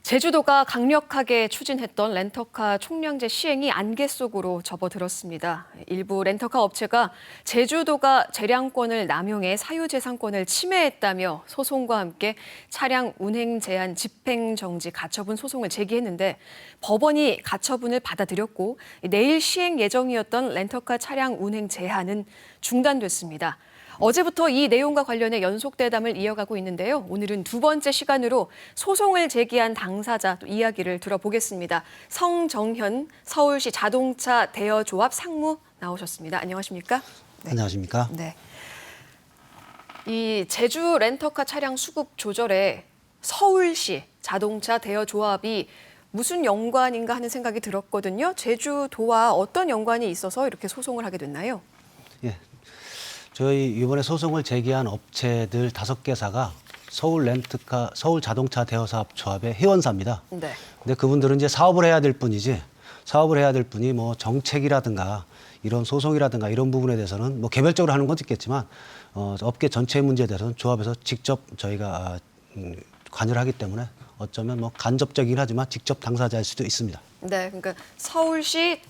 제주도가 강력하게 추진했던 렌터카 총량제 시행이 안개 속으로 접어들었습니다. 일부 렌터카 업체가 제주도가 재량권을 남용해 사유재산권을 침해했다며 소송과 함께 차량 운행 제한 집행정지 가처분 소송을 제기했는데 법원이 가처분을 받아들였고 내일 시행 예정이었던 렌터카 차량 운행 제한은 중단됐습니다. 어제부터 이 내용과 관련해 연속 대담을 이어가고 있는데요. 오늘은 두 번째 시간으로 소송을 제기한 당사자 이야기를 들어보겠습니다. 성정현 서울시 자동차 대여조합 상무 나오셨습니다. 안녕하십니까? 네. 안녕하십니까? 네. 이 제주 렌터카 차량 수급 조절에 서울시 자동차 대여조합이 무슨 연관인가 하는 생각이 들었거든요. 제주도와 어떤 연관이 있어서 이렇게 소송을 하게 됐나요? 예. 저희 이번에 소송을 제기한 업체들 5개사가 서울 자동차 대여사업 조합의 회원사입니다. 네. 근데 그분들은 이제 사업을 해야 될 뿐이지 사업을 해야 될 뿐이 뭐 정책이라든가 이런 소송이라든가 이런 부분에 대해서는 뭐 개별적으로 하는 건 있겠지만 업계 전체의 문제에 대해서는 조합에서 직접 저희가 관여를 하기 때문에 어쩌면 뭐 간접적이긴 하지만 직접 당사자일 수도 있습니다. 네, 그러니까 서울시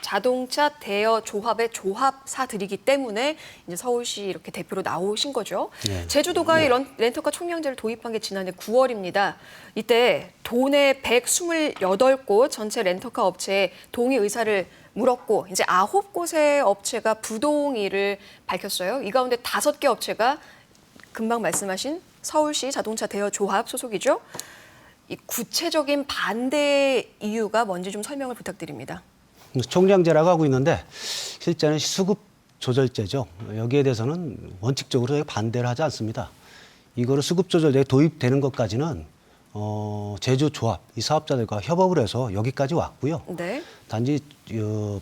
자동차 대여 조합의 조합사들이기 때문에 이제 서울시 이렇게 대표로 나오신 거죠. 네. 제주도가 이 렌터카 총량제를 도입한 게 지난해 9월입니다. 이때 도내 128곳 전체 렌터카 업체에 동의 의사를 물었고 이제 9곳의 업체가 부동의를 밝혔어요. 이 가운데 5개 업체가 금방 말씀하신 서울시 자동차 대여 조합 소속이죠. 이 구체적인 반대 이유가 뭔지 좀 설명을 부탁드립니다. 총량제라고 하고 있는데 실제는 수급 조절제죠. 여기에 대해서는 원칙적으로 저희가 반대를 하지 않습니다. 이거를 수급 조절제에 도입되는 것까지는 제주 조합 이 사업자들과 협업을 해서 여기까지 왔고요. 네. 단지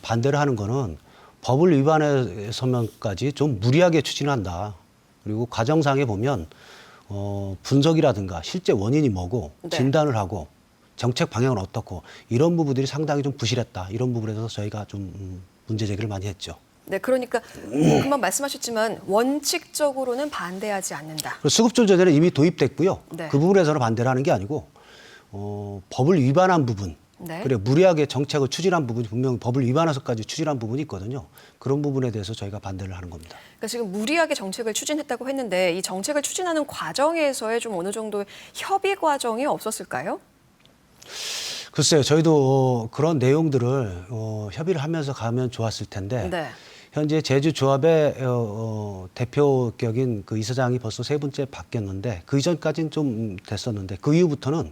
반대를 하는 거는 법을 위반해서면까지 좀 무리하게 추진한다. 그리고 과정상에 보면 분석이라든가 실제 원인이 뭐고 네. 진단을 하고 정책 방향은 어떻고 이런 부분들이 상당히 좀 부실했다. 이런 부분에 대해서 저희가 좀 문제 제기를 많이 했죠. 네, 그러니까 금방 말씀하셨지만 원칙적으로는 반대하지 않는다. 수급조절제는 이미 도입됐고요. 네. 그 부분에서는 반대를 하는 게 아니고 법을 위반한 부분, 네. 그래 무리하게 정책을 추진한 부분이 분명 법을 위반해서까지 추진한 부분이 있거든요. 그런 부분에 대해서 저희가 반대를 하는 겁니다. 그러니까 지금 무리하게 정책을 추진했다고 했는데 이 정책을 추진하는 과정에서의 좀 어느 정도 협의 과정이 없었을까요? 글쎄요, 저희도 그런 내용들을 협의를 하면서 가면 좋았을 텐데 네. 현재 제주조합의 대표격인 그 이사장이 벌써 3번째 바뀌었는데 그 이전까지는 좀 됐었는데 그 이후부터는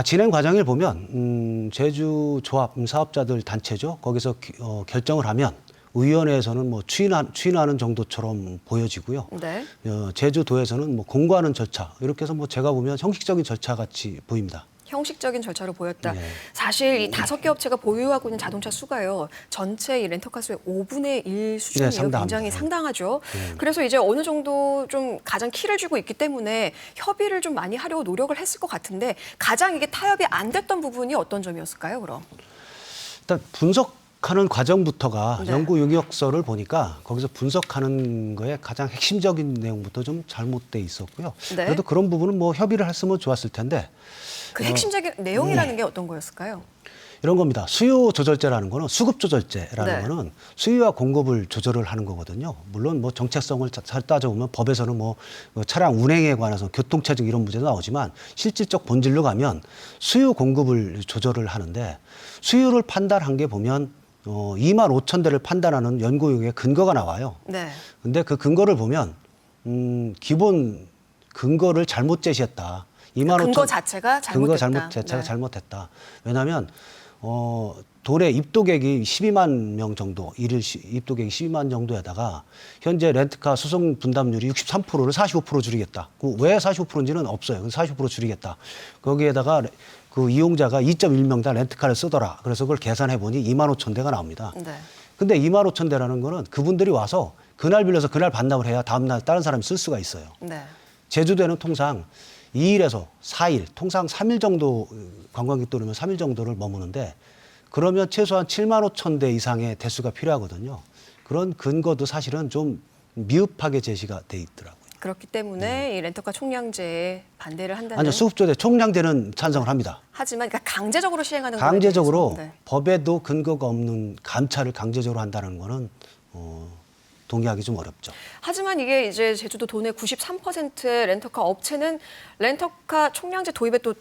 진행 과정을 보면 제주조합 사업자들 단체죠. 거기서 결정을 하면 의원회에서는 뭐 추인하는 정도처럼 보여지고요. 네. 제주도에서는 뭐 공고하는 절차 이렇게 해서 뭐 제가 보면 형식적인 절차 같이 보입니다. 형식적인 절차로 보였다. 네. 사실 이 5개 업체가 보유하고 있는 자동차 수가요. 전체 이 렌터카 수의 5분의 1 수준이에요. 네, 상당합니다. 굉장히 상당하죠. 네. 그래서 이제 어느 정도 좀 가장 키를 쥐고 있기 때문에 협의를 좀 많이 하려고 노력을 했을 것 같은데 가장 이게 타협이 안 됐던 부분이 어떤 점이었을까요, 그럼? 일단 분석하는 과정부터가 네. 연구 용역서를 보니까 거기서 분석하는 거에 가장 핵심적인 내용부터 좀 잘못돼 있었고요. 네. 그래도 그런 부분은 뭐 협의를 했으면 좋았을 텐데 그 핵심적인 내용이라는 게 어떤 거였을까요? 이런 겁니다. 수요 조절제라는 거는 수급 조절제라는 네. 거는 수요와 공급을 조절을 하는 거거든요. 물론 뭐 정책성을 잘 따져보면 법에서는 뭐 차량 운행에 관해서 교통체증 이런 문제도 나오지만 실질적 본질로 가면 수요 공급을 조절을 하는데 수요를 판단한 게 보면 2만 5천 대를 판단하는 연구용의 근거가 나와요. 네. 근데 그 근거를 보면 기본 근거를 잘못 제시했다. 2만 5천 근거 자체가 잘못됐다. 네. 잘못했다. 왜냐하면 도내 입도객이 12만 명 정도, 일일 입도객이 12만 정도에다가 현재 렌트카 수송 분담률이 63%를 45% 줄이겠다. 왜 45%인지는 없어요. 45% 줄이겠다. 거기에다가 그 이용자가 2.1명당 렌트카를 쓰더라. 그래서 그걸 계산해 보니 2만 5천 대가 나옵니다. 네. 근데 2만 5천 대라는 거는 그분들이 와서 그날 빌려서 그날 반납을 해야 다음날 다른 사람이 쓸 수가 있어요. 네. 제주도에는 통상 2일에서 4일, 통상 3일 정도 관광객 들어오면 3일 정도를 머무는데 그러면 최소한 7만 5천 대 이상의 대수가 필요하거든요. 그런 근거도 사실은 좀 미흡하게 제시가 돼 있더라고요. 그렇기 때문에 이 렌터카 총량제에 반대를 한다는. 아니요, 수급조제 총량제는 찬성을 합니다. 하지만 그러니까 강제적으로 시행하는 거에 강제적으로 대해서, 네. 법에도 근거가 없는 감찰을 강제적으로 한다는 거는 동의하기 좀 어렵죠. 하지만 이게 이제 제주도 도내 93%의 렌터카 업체는 렌터카 총량제 도입에 또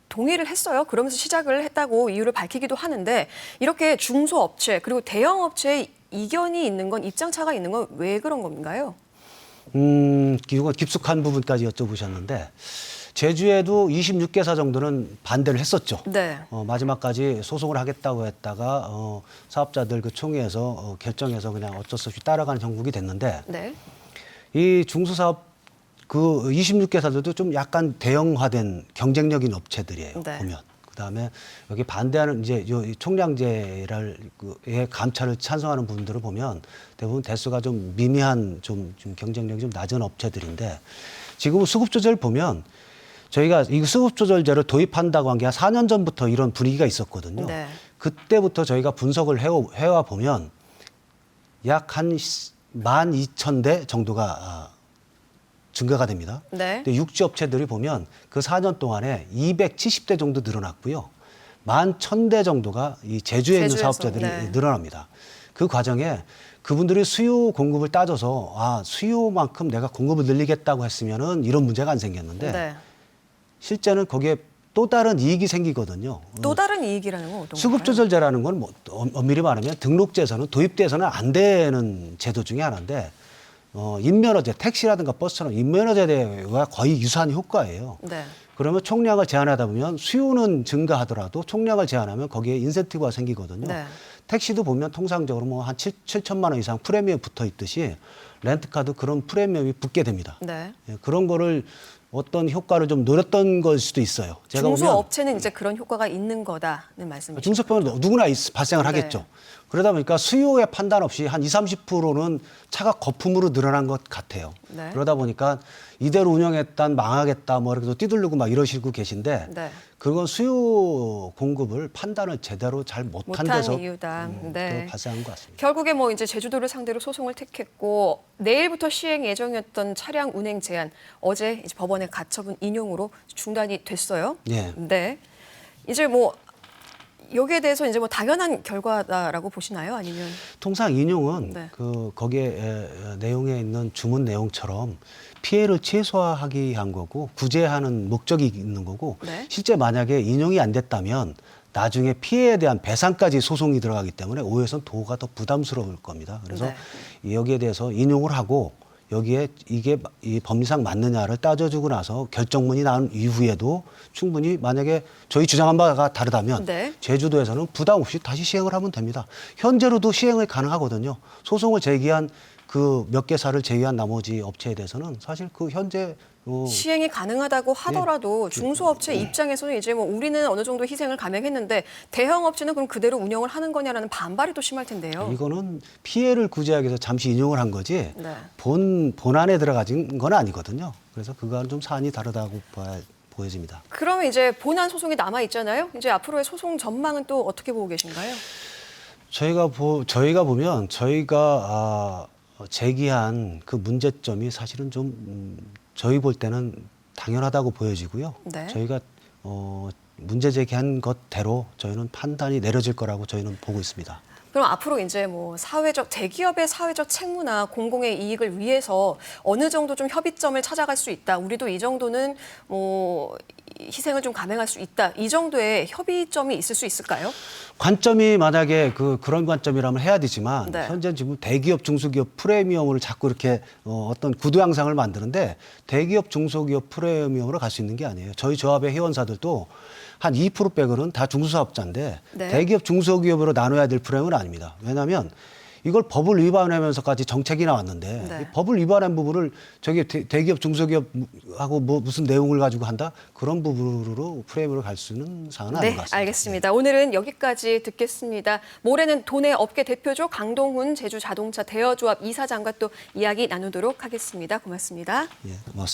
동의를 했어요. 그러면서 시작을 했다고 이유를 밝히기도 하는데 이렇게 중소업체 그리고 대형업체의 이견이 있는 건 입장 차가 있는 건 왜 그런 건가요? 이건 깊숙한 부분까지 여쭤보셨는데 제주에도 26개사 정도는 반대를 했었죠. 네. 마지막까지 소송을 하겠다고 했다가 사업자들 그 총회에서 결정해서 그냥 어쩔 수 없이 따라가는 형국이 됐는데 네. 이 중소사업 그 26개사들도 좀 약간 대형화된 경쟁력인 업체들이에요. 네. 보면. 그다음에 여기 반대하는 이제 이 총량제를 의 감찰을 찬성하는 분들을 보면 대부분 대수가 좀 미미한 좀 경쟁력이 좀 낮은 업체들인데 지금 수급 조절 보면 저희가 이 수급 조절제를 도입한다고 한 게 한 4년 전부터 이런 분위기가 있었거든요. 네. 그때부터 저희가 분석을 해와 보면 약 한 12,000대 정도가 증가가 됩니다. 네. 근데 육지업체들이 보면 그 4년 동안에 270대 정도 늘어났고요. 11,000대 정도가 이 제주에 있는 제주에서, 사업자들이 네. 늘어납니다. 그 과정에 그분들이 수요 공급을 따져서 수요만큼 내가 공급을 늘리겠다고 했으면은 이런 문제가 안 생겼는데 네. 실제는 거기에 또 다른 이익이 생기거든요. 또 다른 이익이라는 건 어떤 건가요? 수급조절제라는 건 뭐 엄밀히 말하면 등록제에서는 도입돼서는 안 되는 제도 중에 하나인데 인면허제, 택시라든가 버스처럼 인면허제와 거의 유사한 효과예요. 네. 그러면 총량을 제한하다 보면 수요는 증가하더라도 총량을 제한하면 거기에 인센티브가 생기거든요. 네. 택시도 보면 통상적으로 뭐 한 7천만 원 이상 프리미엄 붙어 있듯이 렌트카도 그런 프리미엄이 붙게 됩니다. 네. 예, 그런 거를 어떤 효과를 좀 노렸던 걸 수도 있어요. 제가 보면 중소업체는 이제 그런 효과가 있는 거다는 말씀이시죠. 중소법은 누구나 발생을 네. 하겠죠. 그러다 보니까 수요의 판단 없이 한 20, 30%는 차가 거품으로 늘어난 것 같아요. 네. 그러다 보니까 이대로 운영했다 망하겠다 뭐 이렇게 뛰들르고 막 이러시고 계신데 네. 그건 수요 공급을 판단을 제대로 잘 못한 못한 데서 이유다. 네. 발생한 것 같습니다. 결국에 뭐 이제 제주도를 상대로 소송을 택했고 내일부터 시행 예정이었던 차량 운행 제한 어제 이제 법원의 가처분 인용으로 중단이 됐어요. 예. 네. 이제 뭐 여기에 대해서 이제 뭐 당연한 결과다라고 보시나요? 아니면 통상 인용은 네. 그 거기에 내용에 있는 주문 내용처럼 피해를 최소화하기 위한 거고 구제하는 목적이 있는 거고 네. 실제 만약에 인용이 안 됐다면 나중에 피해에 대한 배상까지 소송이 들어가기 때문에 오해선 도가 더 부담스러울 겁니다. 그래서 여기에 대해서 인용을 하고 여기에 이게 이 법리상 맞느냐를 따져주고 나서 결정문이 나온 이후에도 충분히 만약에 저희 주장한 바가 다르다면 네. 제주도에서는 부담 없이 다시 시행을 하면 됩니다. 현재로도 시행이 가능하거든요. 소송을 제기한 그 몇 개사를 제외한 나머지 업체에 대해서는 사실 그 현재 시행이 가능하다고 하더라도 중소업체 입장에서는 이제 뭐 우리는 어느 정도 희생을 감행했는데 대형업체는 그럼 그대로 운영을 하는 거냐라는 반발이 또 심할 텐데요. 이거는 피해를 구제하기 위해서 잠시 인용을 한 거지 네. 본안에 들어가진 건 아니거든요. 그래서 그거는 좀 사안이 다르다고 보여집니다. 그러면 이제 본안 소송이 남아 있잖아요. 이제 앞으로의 소송 전망은 또 어떻게 보고 계신가요? 저희가 보면 저희가 제기한 그 문제점이 사실은 좀 저희 볼 때는 당연하다고 보여지고요. 네. 저희가 문제 제기한 것대로 저희는 판단이 내려질 거라고 저희는 보고 있습니다. 그럼 앞으로 이제 뭐 대기업의 사회적 책무나 공공의 이익을 위해서 어느 정도 좀 협의점을 찾아갈 수 있다. 우리도 이 정도는 뭐 희생을 좀 감행할 수 있다. 이 정도의 협의점이 있을 수 있을까요? 관점이 만약에 그런 관점이라면 해야 되지만 네. 현재 지금 대기업 중소기업 프리미엄을 자꾸 이렇게 어떤 구두 양상을 만드는데 대기업 중소기업 프리미엄으로 갈 수 있는 게 아니에요. 저희 조합의 회원사들도 한 2% 빼고는 다 중소사업자인데 네. 대기업 중소기업으로 나눠야 될 프레임은 아닙니다. 왜냐하면 이걸 법을 위반하면서까지 정책이 나왔는데 네. 이 법을 위반한 부분을 저기 대기업 중소기업하고 뭐 무슨 내용을 가지고 한다 그런 부분으로 프레임으로 갈 수는 사안은 아닌 네, 것 같습니다. 알겠습니다. 오늘은 여기까지 듣겠습니다. 모레는 도내 업계 대표죠. 강동훈 제주자동차 대여조합 이사장과 또 이야기 나누도록 하겠습니다. 고맙습니다. 예, 고맙습니다.